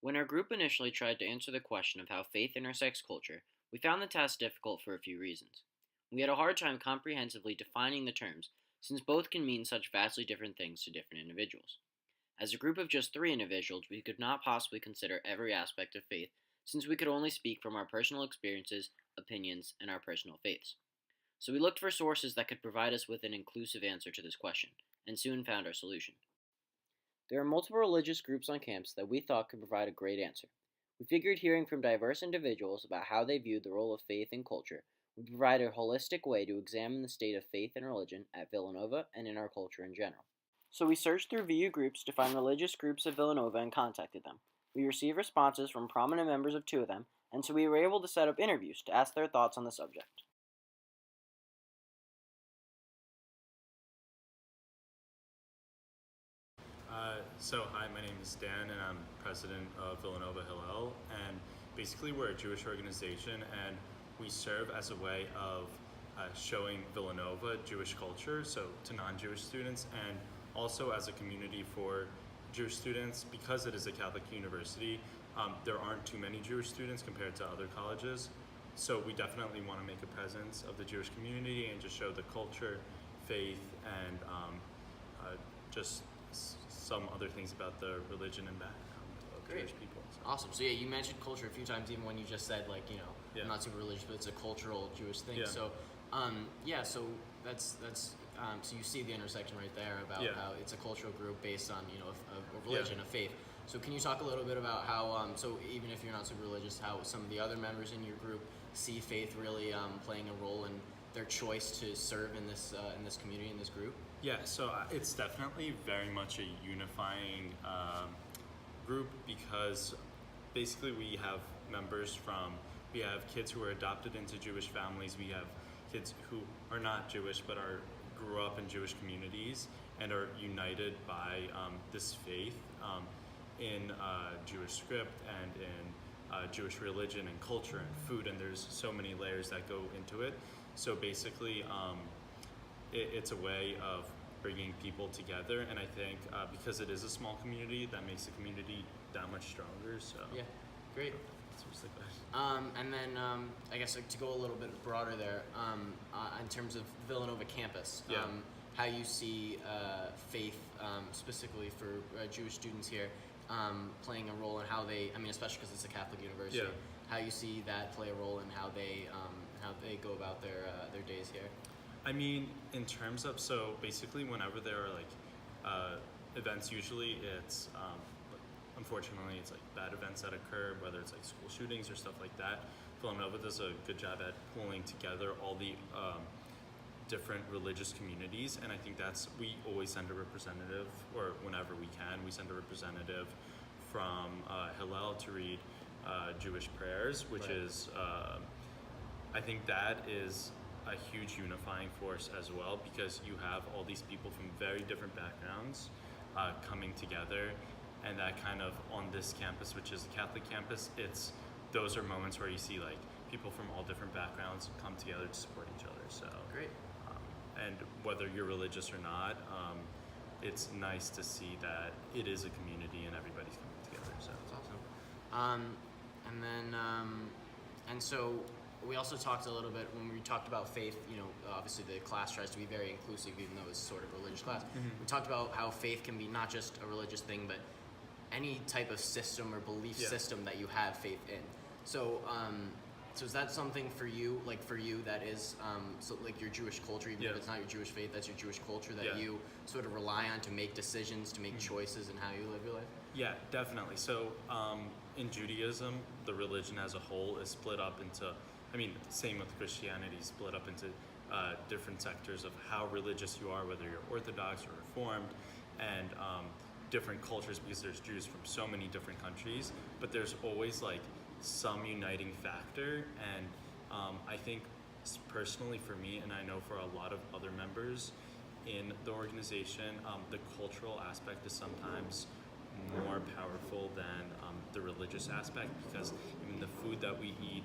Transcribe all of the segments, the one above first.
When our group initially tried to answer the question of how faith intersects culture, we found the task difficult for a few reasons. We had a hard time comprehensively defining the terms, since both can mean such vastly different things to different individuals. As a group of just three individuals, we could not possibly consider every aspect of faith, since we could only speak from our personal experiences, opinions, and our personal faiths. So we looked for sources that could provide us with an inclusive answer to this question, and soon found our solution. There are multiple religious groups on campus that we thought could provide a great answer. We figured hearing from diverse individuals about how they viewed the role of faith in culture would provide a holistic way to examine the state of faith and religion at Villanova and in our culture in general. So we searched through VU groups to find religious groups at Villanova and contacted them. We received responses from prominent members of two of them, and so we were able to set up interviews to ask their thoughts on the subject. Hi, my name is Dan, and I'm president of Villanova Hillel. And basically, we're a Jewish organization, and we serve as a way of showing Villanova Jewish culture, so to non-Jewish students, and also as a community for Jewish students. Because it is a Catholic university, there aren't too many Jewish students compared to other colleges. So we definitely want to make a presence of the Jewish community and just show the culture, faith, and just some other things about the religion and background of Great. Jewish people. So. Awesome. So yeah, you mentioned culture a few times, even when you just said Yeah. I'm not super religious, but it's a cultural Jewish thing. Yeah. So, so that's so you see the intersection right there about Yeah. how it's a cultural group based on a religion, a faith. So can you talk a little bit about how so even if you're not super religious, how some of the other members in your group see faith really playing a role in their choice to serve in this community, in this group? Yeah, so it's definitely very much a unifying group because basically we have we have kids who are adopted into Jewish families, we have kids who are not Jewish but grew up in Jewish communities and are united by this faith in Jewish script and in Jewish religion and culture and food, and there's so many layers that go into it. So basically, it's a way of bringing people together, and I think because it is a small community, that makes the community that much stronger. So Yeah, great. that's what's the question. And then I guess to go a little bit broader there, in terms of Villanova campus, Yeah. how you see faith, specifically for Jewish students here, playing a role in how they, I mean, especially because it's a Catholic university, Yeah. how you see that play a role in how they go about their days here. I mean, in terms of, so basically whenever there are events, usually it's unfortunately it's like bad events that occur, whether it's like school shootings or stuff like that. Villanova does a good job at pulling together all the different religious communities, and I think we always send a representative, or whenever we can, we send a representative from Hillel to read Jewish prayers, which Right. is I think that is a huge unifying force as well, because you have all these people from very different backgrounds coming together, and that kind of on this campus, which is a Catholic campus, those are moments where you see like people from all different backgrounds come together to support each other. So Great. and whether you're religious or not, it's nice to see that it is a community and everybody's coming together. So That's awesome. And then, and so we also talked a little bit when we talked about faith. Obviously the class tries to be very inclusive, even though it's sort of a religious class. We talked about how faith can be not just a religious thing, but any type of system or belief Yeah. system that you have faith in. So, so is that something for you, that is, so like your Jewish culture, even Yeah. if it's not your Jewish faith, that's your Jewish culture that Yeah. you sort of rely on to make decisions, to make choices in how you live your life? yeah, definitely. So in Judaism, the religion as a whole is split up into, I mean, same with Christianity, split up into different sectors of how religious you are, whether you're Orthodox or Reformed, and different cultures, because there's Jews from so many different countries, but there's always like some uniting factor. And I think personally for me, and I know for a lot of other members in the organization, the cultural aspect is sometimes more powerful than the religious aspect, because even the food that we eat,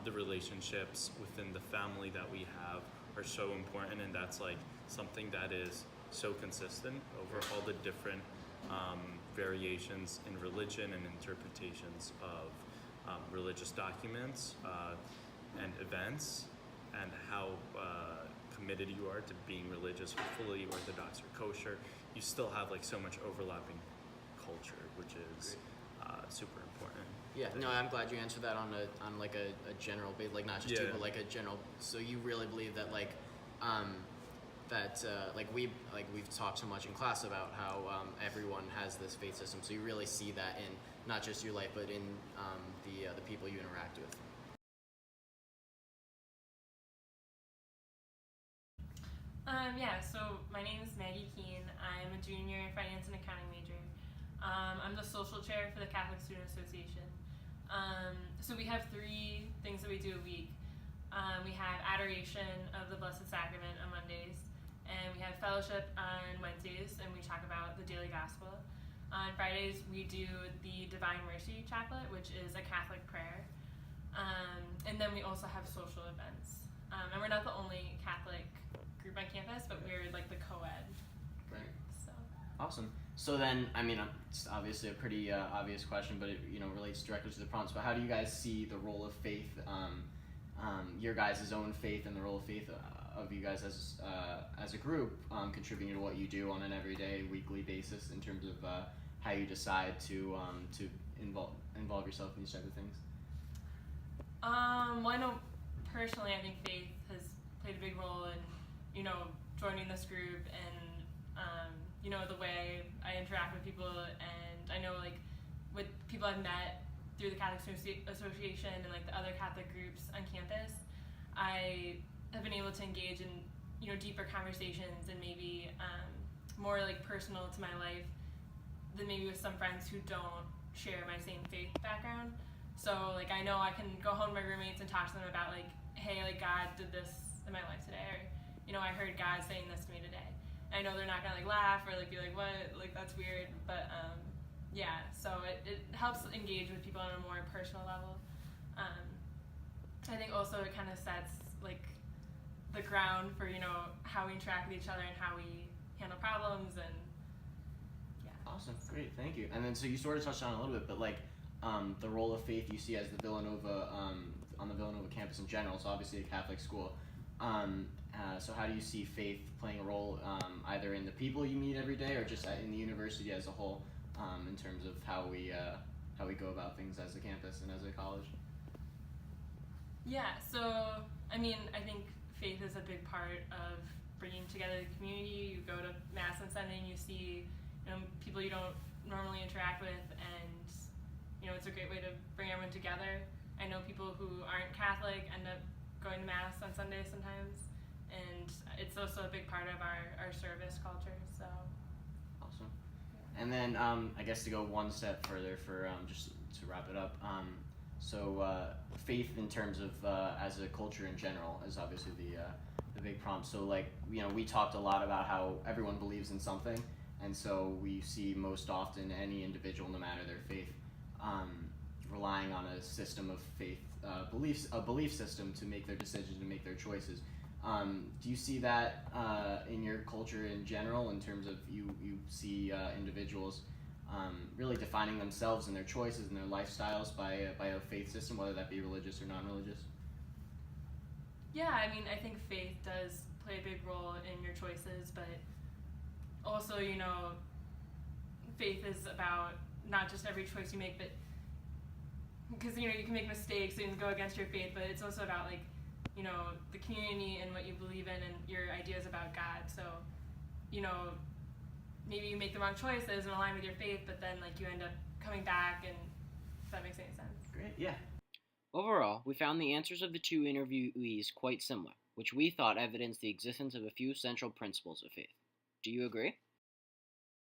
the relationships within the family that we have are so important, and that's like something that is so consistent over all the different variations in religion and interpretations of religious documents and events, and how committed you are to being religious, fully orthodox or kosher, you still have like so much overlapping culture, which is super important. Yeah, no, I'm glad you answered that on like a general base, like not just you, but like a general. So you really believe that like like we've talked so much in class about how everyone has this faith system. So you really see that in not just your life, but in the people you interact with. Yeah, so my name is Maggie Keene. I'm a junior finance and accounting major. I'm the social chair for the Catholic Student Association. So we have 3 things that we do a week. We have adoration of the Blessed Sacrament on Mondays, and we have fellowship on Wednesdays, and we talk about the daily gospel. On Fridays, we do the Divine Mercy Chaplet, which is a Catholic prayer. And then we also have social events. And we're not the only Catholic group on campus, but we're like the co-ed. Right. So. Awesome. So then, I mean, it's obviously a pretty obvious question, but it relates directly to the prompts. But how do you guys see the role of faith, your guys' own faith, and the role of faith of you guys as a group contributing to what you do on an everyday, weekly basis in terms of how you decide to involve yourself in these type of things? Well, I know personally, I think faith has played a big role in joining this group and the way I interact with people, and I know like with people I've met through the Catholic Student Association and like the other Catholic groups on campus, I have been able to engage in deeper conversations and maybe more like personal to my life than maybe with some friends who don't share my same faith background. So like I know I can go home to my roommates and talk to them about like, hey, like God did this in my life today, or I heard God saying this to me today. I know they're not gonna like laugh or like be like, what, like that's weird, but yeah, so it helps engage with people on a more personal level. I think also it kind of sets like the ground for how we interact with each other and how we handle problems, and yeah. Awesome, great, thank you. And then so you sort of touched on it a little bit, but like the role of faith you see as the Villanova on the Villanova campus in general. So obviously a Catholic school. So how do you see faith playing a role either in the people you meet every day or just in the university as a whole in terms of how we go about things as a campus and as a college? Yeah, so I mean, I think faith is a big part of bringing together the community. You go to Mass on Sunday and you see people you don't normally interact with, and it's a great way to bring everyone together. I know people who aren't Catholic end up going to Mass on Sundays sometimes, and it's also a big part of our service culture, so. Awesome. And then I guess to go one step further for just to wrap it up, so faith in terms of as a culture in general is obviously the big prompt. So like we talked a lot about how everyone believes in something, and so we see most often any individual, no matter their faith, relying on a system of faith a belief system to make their decisions and make their choices. Do you see that in your culture in general, in terms of you see individuals really defining themselves and their choices and their lifestyles by a faith system, whether that be religious or non-religious? Yeah, I mean, I think faith does play a big role in your choices, but also, faith is about not just every choice you make, but because you can make mistakes and go against your faith, but it's also about like the community and what you believe in and your ideas about God. So maybe you make the wrong choices and align with your faith, but then like you end up coming back, and if that makes any sense. Great, yeah. Overall, we found the answers of the 2 interviewees quite similar, which we thought evidenced the existence of a few central principles of faith. Do you agree?